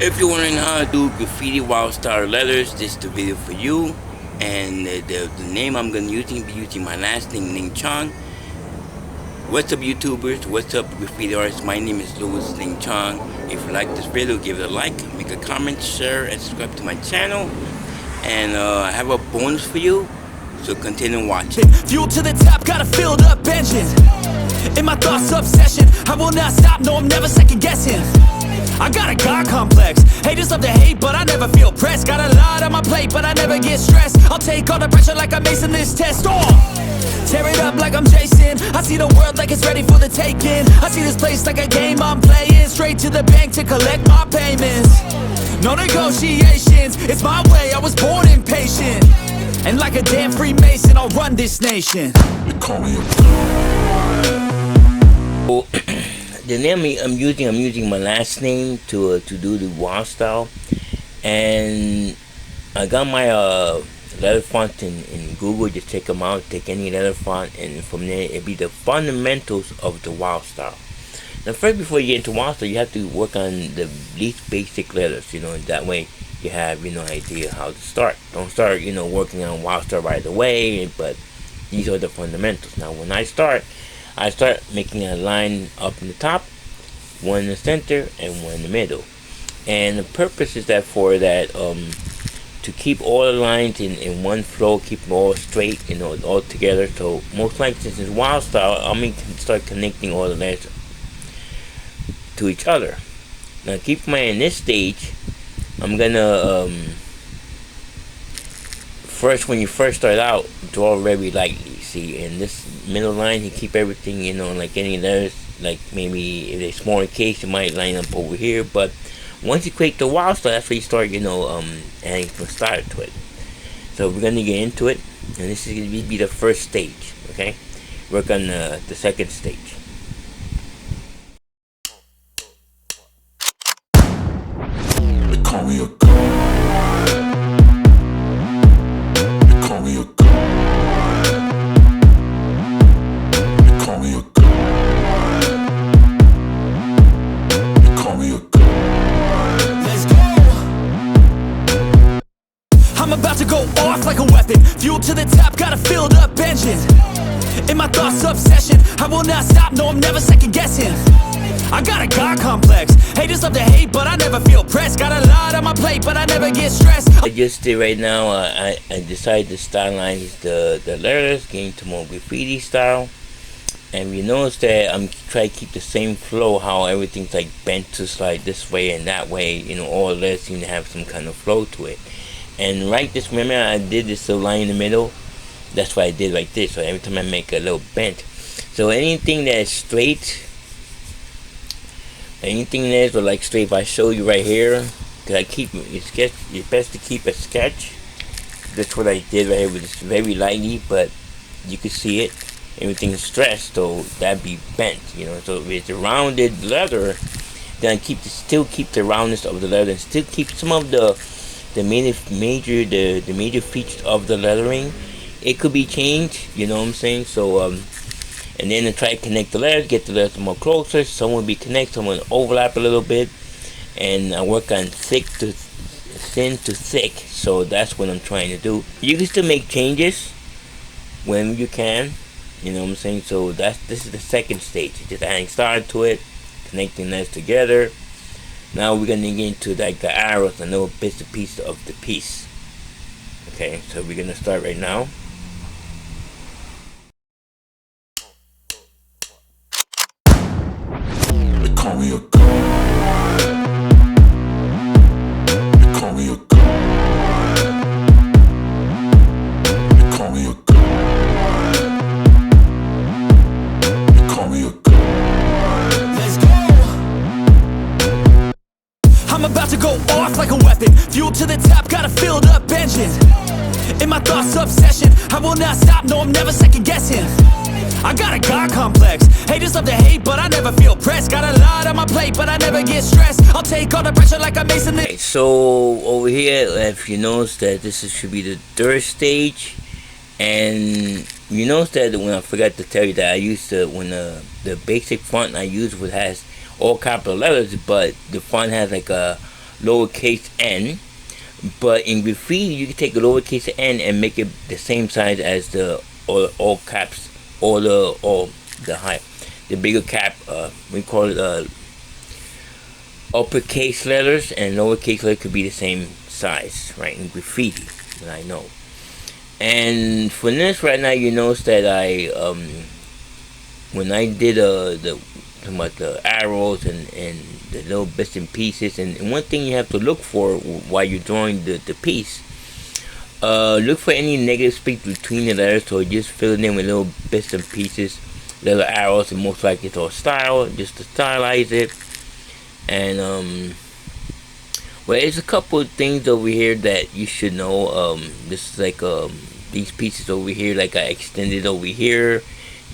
If you're wondering how to do graffiti Wildstyle letters, this is the video for you. And the name I'm going to be using my last name, Ngchong. What's up, YouTubers? What's up, graffiti artists? My name is Ngchong. If you like this video, give it a like, make a comment, share, and subscribe to my channel. And I have a bonus for you, so continue watching. Fuel to the top, got a filled up engine. In my thoughts, obsession, I will not stop, no, I'm never second guessing. I got a God complex, haters love to hate, but I never feel pressed. Got a lot on my plate, but I never get stressed. I'll take all the pressure like I'm acing this test. Tear it up like I'm Jason. I see the world like it's ready for the taking. I see this place like a game I'm playing. Straight to the bank to collect my payments. No negotiations, it's my way, I was born impatient. And like a damn Freemason, I'll run this nation. You call me The name I'm using my last name to do the Wildstyle, and I got my letter font in Google. Just check them out. Take any letter font, and from there it'll be the fundamentals of the Wildstyle. Now, first, before you get into Wildstyle, you have to work on the least basic letters. That way you have idea how to start. Don't start working on Wildstyle right away. But these are the fundamentals. Now, when I start making a line up in the top, one in the center, and one in the middle. And the purpose is that to keep all the lines in one flow, keep them all straight, all together. So most likely, since it's Wildstyle, I'm going to start connecting all the letters to each other. Now, keep in mind, in this stage, I'm gonna first, when you first start out, draw very lightly. See, in this middle line, you keep everything, like any letters, like maybe if they're smaller case, you might line up over here. But once you create the Wildstyle, that's where you start, adding some style to it. So we're gonna get into it, and this is gonna be the first stage. Okay, work on the second stage. They call me a god. They call me a god. About to go off like a weapon. Fuel to the top, got a filled up engine. In my thoughts, obsession, I will not stop, no, I'm never second guessing. I got a God complex, haters love to hate, but I never feel pressed. Got a lot on my plate, but I never get stressed. I just did right now, I decided to stylize the letters, getting to more graffiti style. And you notice that I'm trying to keep the same flow, how everything's like bent to slide this way and that way. All the letters seem to have some kind of flow to it. And right this, remember I did this little line in the middle? That's why I did like this. So every time I make a little bent. So anything that is straight, like straight, if I show you right here, because I keep it's best to keep a sketch. That's what I did right here, with this very lightly, but you can see it. Everything is stressed, so that'd be bent, So if it's a rounded leather, then I still keep the roundness of the leather, and still keep some of the major features of the lettering. It could be changed, what I'm saying. So and then I try to connect the letters, get the letters more closer. Some will be connected, some will overlap a little bit, and I work on thin to thick. So that's what I'm trying to do. You can still make changes when you can, what I'm saying. So this is the second stage, just adding style to it, connecting letters together. Now we're gonna get into like the arrows and little bits and pieces of the piece. Okay, so we're gonna start right now. They call me a god. They call me a god. They call me a god. They call me a god. Let's go. I'm about to go off like a weapon. Fuel to the top, got a filled up engine. In my thoughts, obsession, I will not stop, no, I'm never second guessing. I got a God complex, haters love to hate, but I never feel pressed. Got a lot on my plate, but I never get stressed. I'll take all the pressure like I'm acing this. So over here, if you notice that should be the third stage, and you notice that when I forgot to tell you that I used the basic font I use has all capital letters, but the font has like a lowercase n, but in graffiti you can take a lowercase n and make it the same size as the all caps, or the high, the bigger cap. We call it uppercase letters, and lowercase letters could be the same size, right? In graffiti, that I know. And for this right now, you notice that I when I did the arrows and the little bits and pieces, and one thing you have to look for while you're drawing the piece, look for any negative space between the letters, so just fill it in with little bits and pieces, little arrows, and most likely it's all style, just to stylize it. And well, there's a couple of things over here that you should know. This is like these pieces over here, like I extended over here,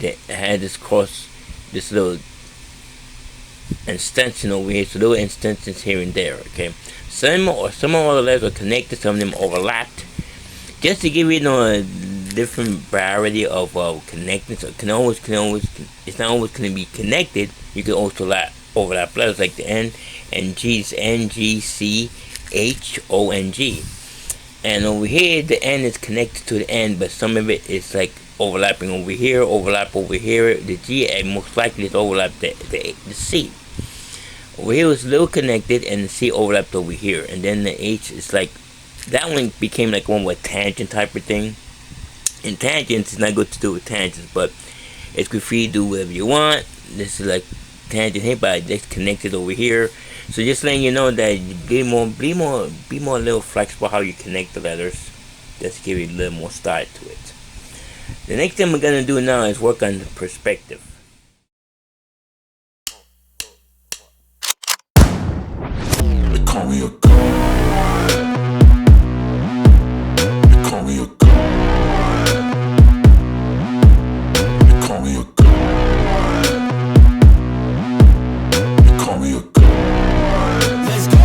that had this little extension over here, so little extensions here and there. Okay, some of the letters are connected, some of them overlapped, just to give you, a different variety of connecting. So it's not always going to be connected. You can also overlap letters, like the N and G is N G C H O N G, and over here the N is connected to the N, but some of it is like overlapping over here, overlap over here, the G, and most likely it's overlap the C. Over here was a little connected, and the C overlapped over here, and then the H is like, that one became like one with tangent type of thing. And tangents is not good to do with tangents, but it's graffiti, do whatever you want. This is like tangent here, but it's connected over here. So just letting you know that you be more a little flexible how you connect the letters, just to give you a little more style to it. The next thing we're gonna do now is work on the perspective. They call me a god. They call me a god. They call me a god. They call me a god. Let's go.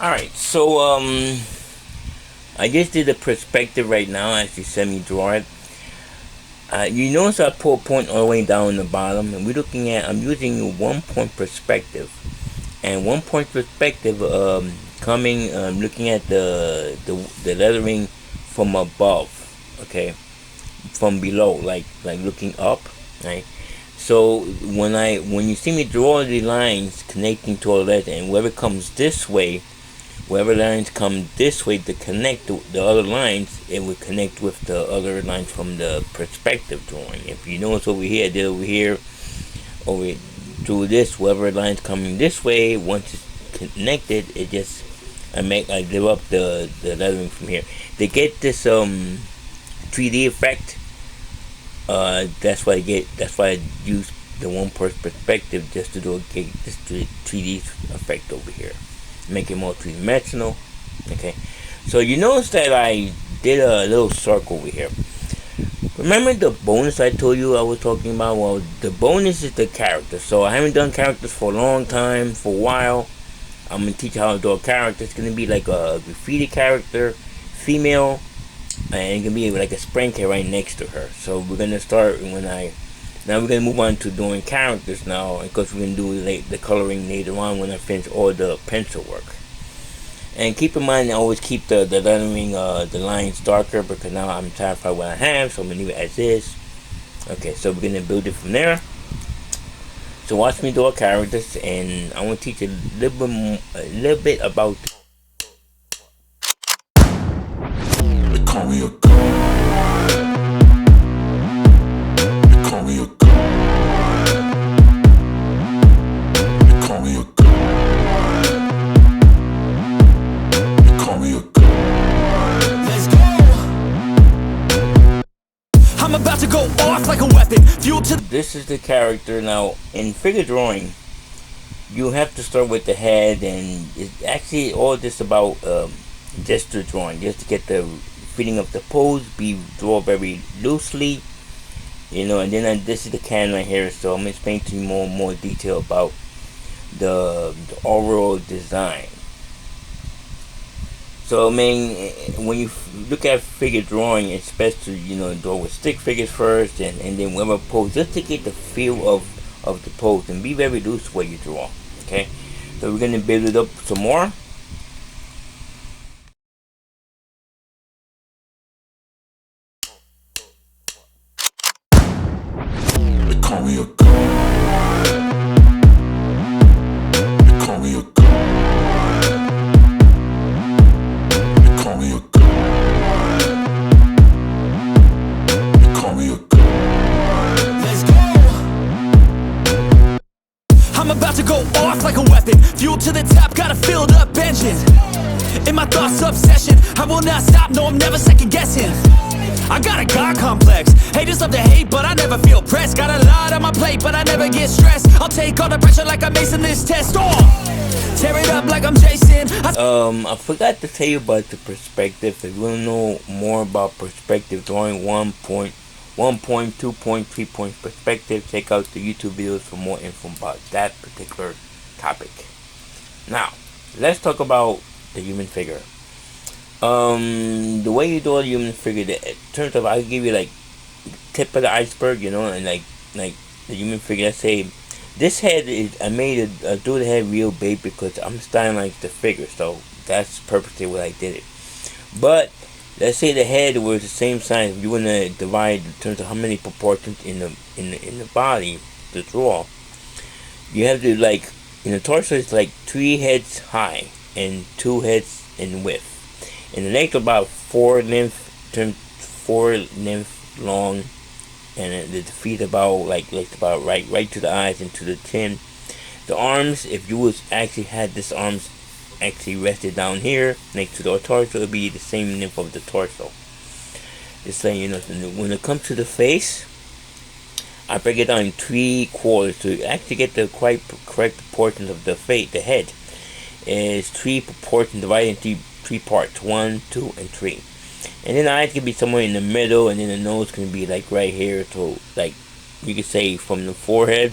Alright, so I just did the perspective right now as you said me draw it. You notice I pull a point all the way down the bottom, and I'm using a 1 point perspective. And 1 point perspective, looking at the lettering from above, okay, from below, like looking up, right? So when you see me draw the lines connecting to all that, and whoever comes this way, wherever lines come this way to connect to the other lines, it would connect with the other lines from the perspective drawing. If you notice over here, I did over here, through this, wherever line's coming this way, once it's connected, I give up the lettering from here. To get this 3D effect, that's why I use the 1 point perspective, just to get this 3D effect over here. Make it more three-dimensional. Okay, so you notice that I did a little circle over here. Remember the bonus I told you I was talking about? Well, the bonus is the character. So I haven't done characters for a long time, for a while. I'm going to teach you how to draw a character. It's going to be like a graffiti character, female, and it can be like a spring cat right next to her. So we're going to start now we're going to move on to doing characters now, because we're going to do the coloring later on when I finish all the pencil work. And keep in mind, I always keep the lettering, the lines darker, because now I'm satisfied with what I have, so I'm going to leave it as is. Okay, so we're going to build it from there. So watch me draw characters, and I want to teach you a little bit about. They call me a god. They call me a god. They call me a god. They call me a god. Let's go. I'm about to go off like a weapon. Fuel to. This is the character. Now in figure drawing, you have to start with the head, and it's actually all this about gesture drawing, just to get the feeling of the pose, draw very loosely, and then this is the can right here, so I'm going to explain to you more detail about the overall design. So I mean, when you look at figure drawing, it's best to draw with stick figures first, and then whatever pose, just to get the feel of the pose, and be very loose where you draw. Okay, so we're going to build it up some more. got a filled up engine. In my thoughts, obsession, I will not stop, no, I'm never second guessing. I got a God complex, haters love to hate, but I never feel pressed. Got a lot on my plate, but I never get stressed. I'll take all the pressure like I'm acing this test. Tear it up like I'm Jason. I forgot to tell you about the perspective. If you want to know more about perspective drawing, 1 point, 1 point, 2 point, 3 point perspective, check out the YouTube videos for more info about that particular topic. Now, let's talk about the human figure. The way you draw the human figure, in terms of, I'll give you like tip of the iceberg, you know, and like the human figure. Let's say this head is, I drew the head real big because I'm styling like the figure, so that's purposely what I did it. But let's say the head was the same size. If you want to divide in terms of how many proportions in the body to draw, you have to, like, in the torso it's like 3 heads high and 2 heads in width, and the neck about 4 length long, and the feet about about right to the eyes and to the chin. The arms, if you was actually had this arms actually rested down here next to the torso, it would be the same length of the torso. Just saying, you know, when it comes to the face, I break it down in 3/4 to actually get the quite correct proportions of the face. The head is 3 proportions divided into 3 parts, 1, 2, and 3. And then the eyes can be somewhere in the middle, and then the nose can be like right here. So, like, you could say from the forehead,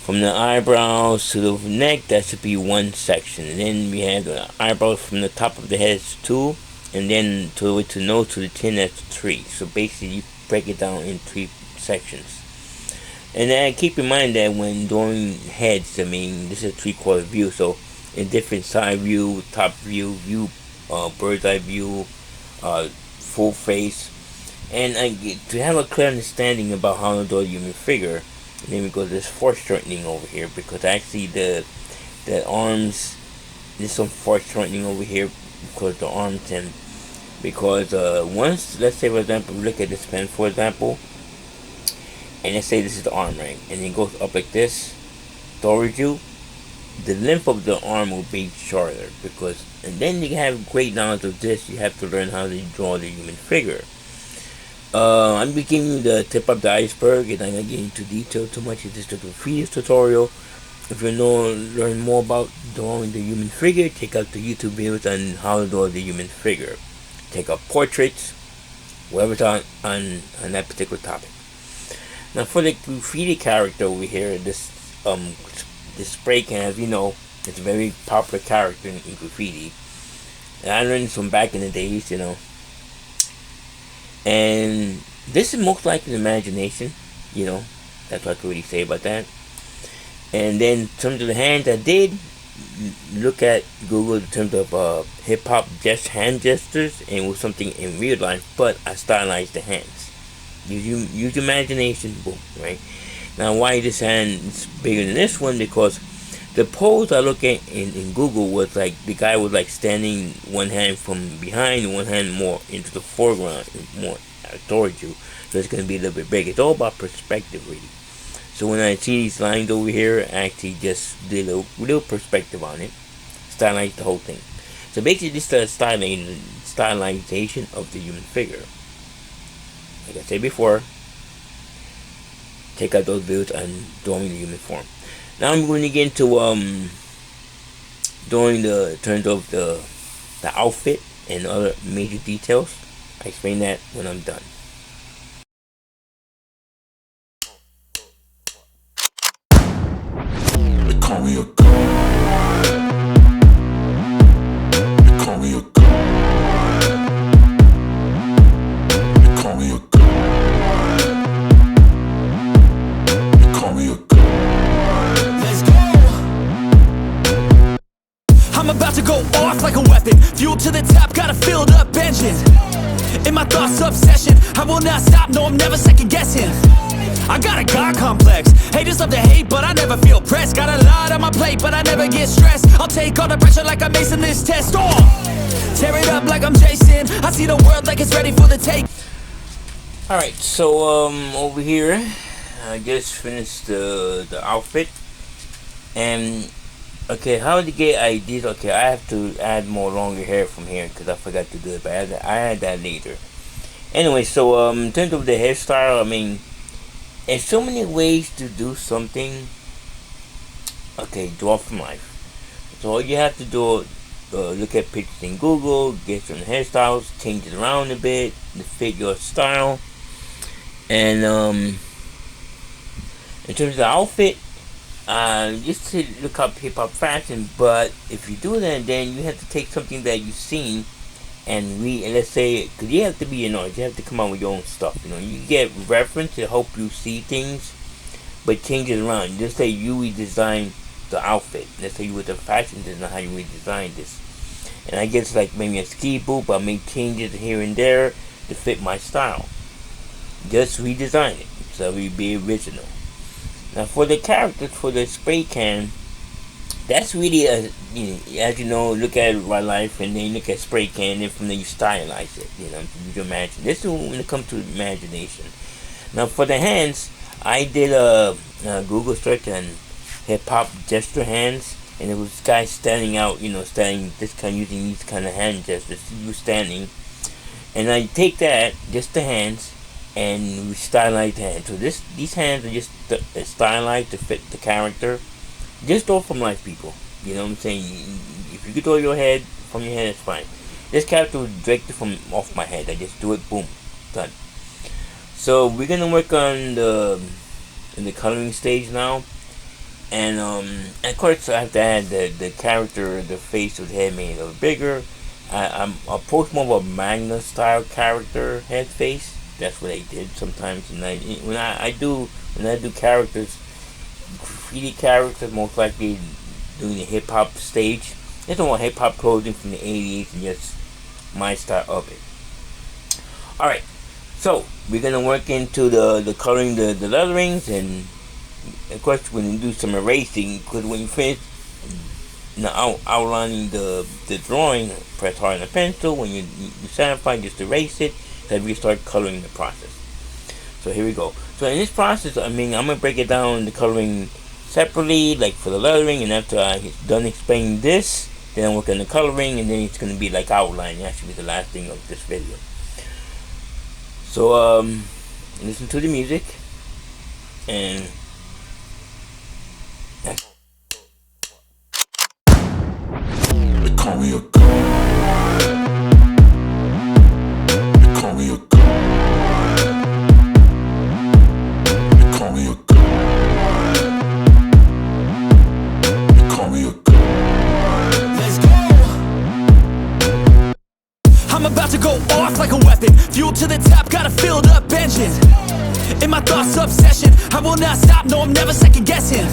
from the eyebrows to the neck, that should be 1 section. And then we have the eyebrows from the top of the head is 2, and then to the nose to the chin, that's 3. So basically, you break it down in 3 sections. And then keep in mind that when drawing heads, I mean, this is a 3/4 view, so in different side view, top view, bird's eye view, full face, and to have a clear understanding about how to draw a human figure, and then we go to this foreshortening over here, because actually the arms, there's some foreshortening over here because the arms, and because once, let's say for example, look at this pen for example, and let's say this is the arm, right, and it goes up like this towards you, the length of the arm will be shorter, because, and then you have great knowledge of this, you have to learn how to draw the human figure. I'm giving you the tip of the iceberg, and I'm not getting into detail too much. It's just a graffiti tutorial. If you learn more about drawing the human figure, check out the YouTube videos on how to draw the human figure. Take up portraits, whatever's on that particular topic. Now for the graffiti character over here, this spray can, as you know, it's a very popular character in graffiti. And I learned from back in the days, you know. And this is most likely imagination, you know. That's what I could really say about that. And then in terms of the hands, I did look at Google in terms of hip-hop hand gestures, and it was something in real life, but I stylized the hands. Use imagination, boom, right? Now, why this hand is bigger than this one? Because the pose I look at in Google was like the guy was like standing one hand from behind, one hand more into the foreground, more towards you. So it's going to be a little bit bigger. It's all about perspective, really. So when I see these lines over here, I actually just did a little perspective on it, stylized the whole thing. So basically, this is the stylization of the human figure. Like I said before, check out those videos on drawing the human form. Now I'm going to get into drawing the terms of the outfit and other major details. I explain that when I'm done. They call me a god. They call me a god. They call me a god. They call me a god. Let's go. I'm about to go off like a weapon, fuel to the top, got a filled up engine. In my thoughts, obsession, I will not stop, no, I'm never second guessing. I got a God complex, haters love to hate, but I never feel pressed. Got a lot on my plate, but I never get stressed. I'll take all the pressure like I'm acing this test. Tear it up like I'm Jason, I see the world like it's ready for the take. Alright, so over here, I just finished the outfit, and Okay, how to get ideas? Okay, I have to add more longer hair from here because I forgot to do it, but I add that later. Anyway, so in terms of the hairstyle, I mean, there's so many ways to do something. Okay, draw from life. So all you have to do, look at pictures in Google, get some hairstyles, change it around a bit to fit your style, and in terms of the outfit, just to look up hip hop fashion. But if you do that, then you have to take something that you've seen and let's say, because you have to be an artist, you have to come out with your own stuff. You get reference to help you see things, but change it around. Just say you redesign the outfit. Let's say you were the fashion designer, how you redesign this. And I guess like maybe a ski boot, but I made changes here and there to fit my style. Just redesign it so we be original. Now for the characters, for the spray can, that's really as you know, look at real life and then look at spray can, and from there you stylize it. Use your imagination. This is when it comes to imagination. Now for the hands, I did a Google search on hip hop gesture hands, and it was this guy standing out, standing this kind, using these kind of hand gestures. He was standing, and I take that, just the hands, and we stylize the hands. So these hands are just stylized to fit the character. Just draw from life, people. You know what I'm saying? If you could draw your head from your head, that's fine. This character was directed from off my head. I just do it, boom, done. So we're gonna work on the coloring stage now, and of course I have to add the character, the face of the head made a little bigger. I'll post more of a Magna style character head face. That's what I did sometimes. And when I do characters, graffiti characters, most likely doing the hip hop stage. There's no more hip hop clothing from the 80s and just my style of it. Alright, so we're gonna work into the coloring the letterings, and of course we're gonna do some erasing, because when you finish outlining the drawing, press hard on the pencil. When you satisfy, just erase it, so we start coloring the process. So here we go. So in this process, I'm gonna break it down, the coloring separately, like for the lettering, and after I'm done explaining this, then I work on the coloring, and then it's gonna be like outlining. Actually, the last thing of this video. So listen to the music, and They call me a god. They call me a god. They call me a god. They call me a god. Let's go. I'm about to go off like a weapon. Fuel to the top, got a filled up engine. In my thoughts, obsession, I will not stop, no, I'm never second guessing.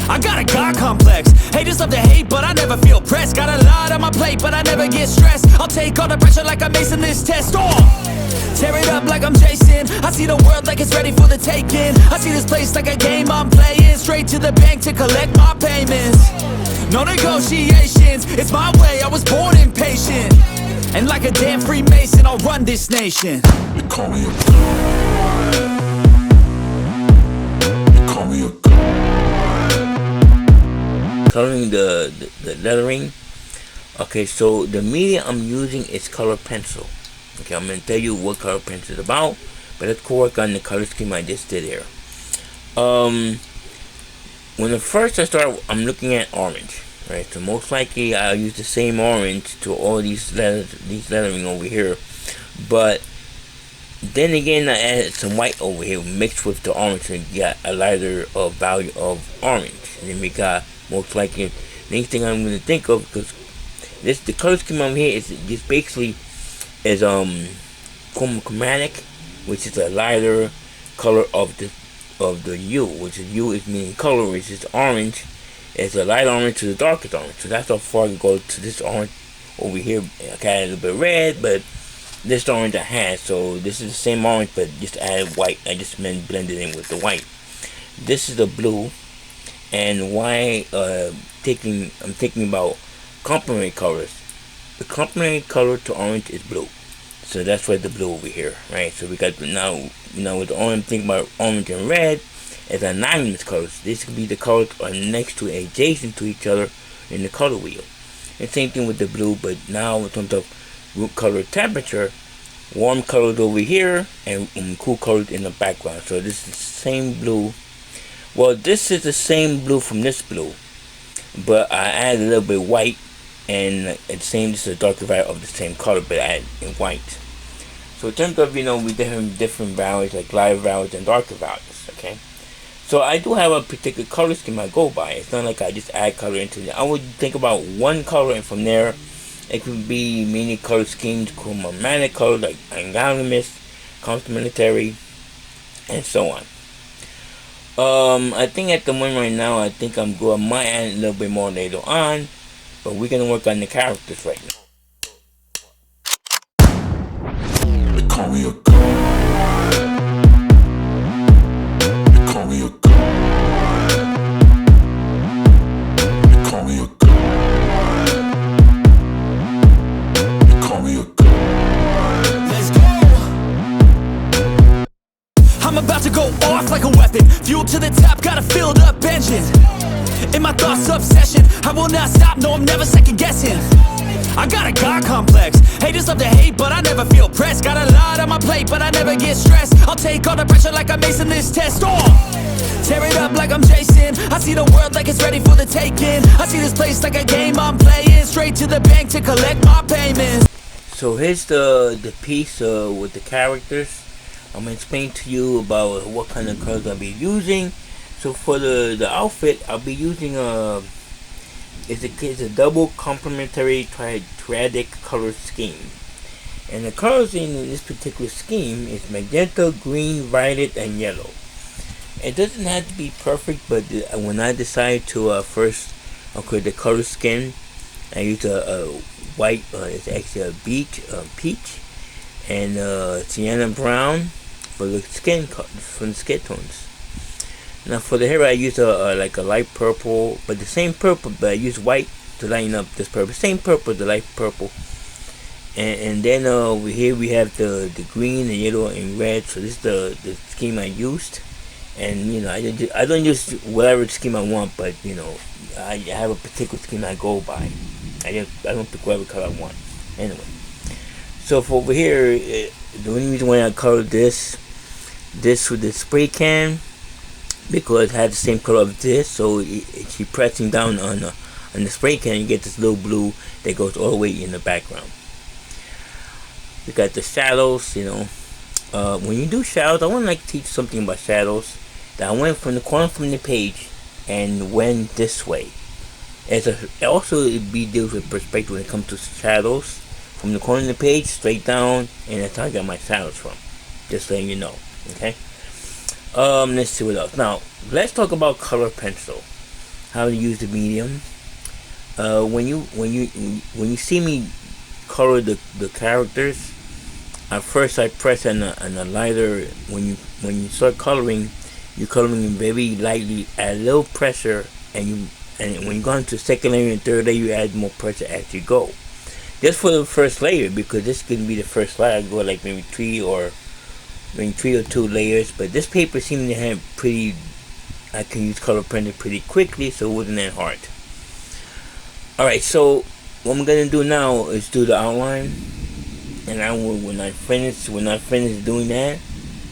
I got a God complex. Haters love to hate, but I never feel pressed. Got a lot on my plate, but I never get stressed. I'll take all the pressure like I'm acing this test. Tear it up like I'm Jason. I see the world like it's ready for the taking. I see this place like a game I'm playing. Straight to the bank to collect my payments. No negotiations, it's my way, I was born impatient. And like a damn Freemason, I'll run this nation. They call me a god. They call me a god. coloring the lettering. Okay, so the medium I'm using is color pencil. Okay, I'm going to tell you what color pencil is about, but let's go work on the color scheme I just did here. When first I start, I'm looking at orange, right? So most likely I'll use the same orange to all these lettering over here, but then again I added some white over here mixed with the orange and got a lighter value of orange. And then we got most likely next thing I'm going to think of, because the color scheme over here is just basically is chromatic, which is a lighter color of the hue, which is hue is meaning color, which is orange. It's a light orange to the darkest orange. So that's how far I go to this orange over here. I got a little bit red, but this orange I had. So this is the same orange, but just added white. I just blended in with the white. This is the blue, and why I'm thinking about complementary colors. The complementary color to orange is blue, so that's why the blue over here, right? So we got now with the orange, think about orange and red, as anonymous colors. This could be the colors are next to adjacent to each other in the color wheel. And same thing with the blue, but now in terms of root color temperature, warm colors over here and cool colors in the background. So this is the same blue. Well, this is the same blue from this blue, but I added a little bit white, and at the same, this is a darker value of the same color, but I added in white. So in terms of, we have different values, like lighter values and darker values, okay? So I do have a particular color scheme I go by. It's not like I just add color into it. I would think about one color, and from there, it could be many color schemes, chromatic color, like anonymous, complementary, and so on. I think at the moment right now, I think I'm good. I might add a little bit more later on, but we're gonna work on the characters right now. They call me a god. They call me a god. They call me a god. They call me a god. Let's go. I'm about to go off like a weapon. Fuel to the top, got a filled up engine. In my thoughts, obsession, I will not stop, no, I'm never second guessing. I got a God complex. Haters love to hate, but I never feel pressed. Got a lot on my plate, but I never get stressed. I'll take all the pressure like I'm acing this test. Tear it up like I'm Jason. I see the world like it's ready for the taking. I see this place like a game I'm playing. Straight to the bank to collect my payments. So here's the piece with the characters. I'm gonna explain to you about what kind of colors I'll be using. So for the outfit, I'll be using it's a double complementary triadic color scheme, and the colors in this particular scheme is magenta, green, violet, and yellow. It doesn't have to be perfect, but when I decided to first create the color scheme, I used a white. It's actually a peach, and sienna brown for the skin tones. Now for the hair, I use like a light purple, but the same purple, but I use white to lighten up this purple. Same purple, the light purple. And then over here we have the green, the yellow, and red. So this is the scheme I used. And I don't use whatever scheme I want, but I have a particular scheme I go by. I don't pick whatever color I want. Anyway, so for over here, the only reason why I colored this with the spray can, because it had the same color of this, so if you're pressing down on the spray can, you get this little blue that goes all the way in the background. You got the shadows. When you do shadows, I want to like teach something about shadows. That I went from the corner from the page and went this way. Also it deals with perspective when it comes to shadows. From the corner of the page straight down, and that's how I got my shadows from. Just letting you know. Okay. Let's see what else. Now let's talk about color pencil. How to use the medium. When you see me color the characters, at first I press on a lighter. When you start coloring, you're coloring very lightly, add a little pressure, and when you go into second layer and third layer, you add more pressure as you go. Just for the first layer, because this can be the first layer. I go like maybe three or 2 layers, but this paper seems to have I can use color printer pretty quickly, so it wasn't that hard. Alright, so what I'm gonna do now is do the outline, and when I finish doing that,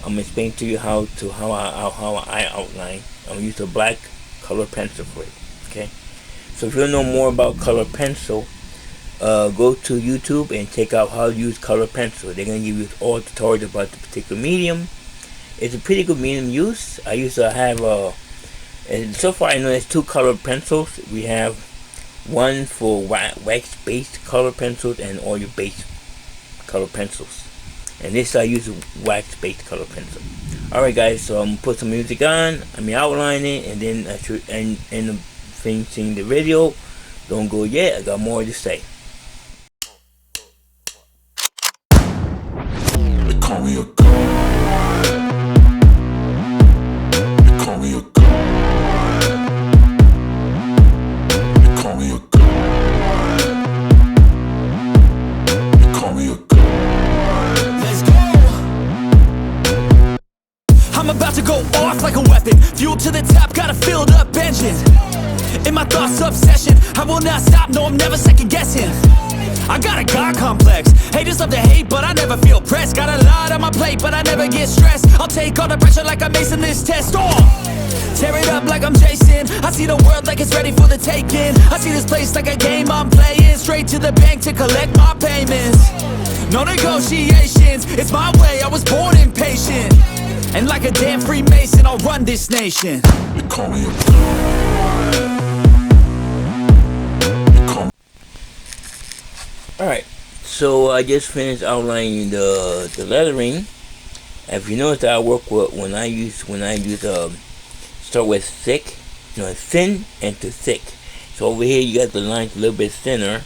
I'm gonna explain to you how I outline. I'm gonna use a black color pencil for it. Okay, so if you want to know more about color pencil, go to YouTube and check out how to use color pencil. They're gonna give you all tutorials about the particular medium. It's a pretty good medium use. I used to have and so far I know there's 2 color pencils. We have one for wax based color pencils and oil based color pencils, and this I use a wax based color pencil. Alright guys, so I'm gonna put some music on, outline it, and then I should end up finishing the video. Don't go yet, I got more to say. They call me a god. They call me a god. They call me a god. They call me a god. Let's go. I'm about to go off like a weapon. Fuel to the top, got a filled up engine. In my thoughts, obsession, I will not stop, no, I'm never second guessing. I got a God complex. Haters love to hate, but I never feel pressed. Got a lot on my plate, but I never get stressed. I'll take all the pressure like I'm acing this test. Tear it up like I'm Jason. I see the world like it's ready for the taking. I see this place like a game I'm playing. Straight to the bank to collect my payments. No negotiations, it's my way, I was born impatient. And like a damn Freemason, I'll run this nation. They call me a god. They call me. Alright, so I just finished outlining the lettering. If you notice that I work with when I use start with thick, thin and to thick. So over here you got the lines a little bit thinner,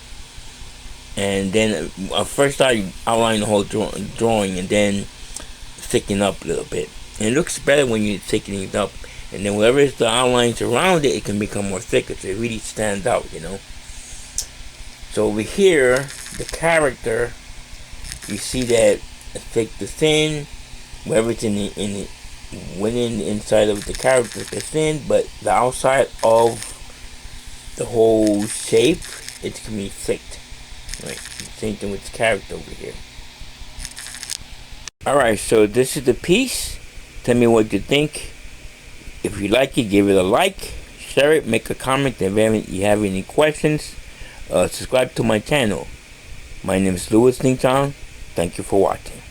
and then I first started outlining the whole drawing and then thicken up a little bit. And it looks better when you thicken it up, and then whatever is the outlines around it, it can become more thicker, so it really stands out, So over here, the character, you see that thick to thin, wherever it's within inside of the character is thin, but the outside of the whole shape, it's gonna be thick. Right, same thing with the character over here. Alright, so this is the piece. Tell me what you think. If you like it, give it a like, share it, make a comment. If you have any questions, subscribe to my channel. My name is Ngchong. Thank you for watching.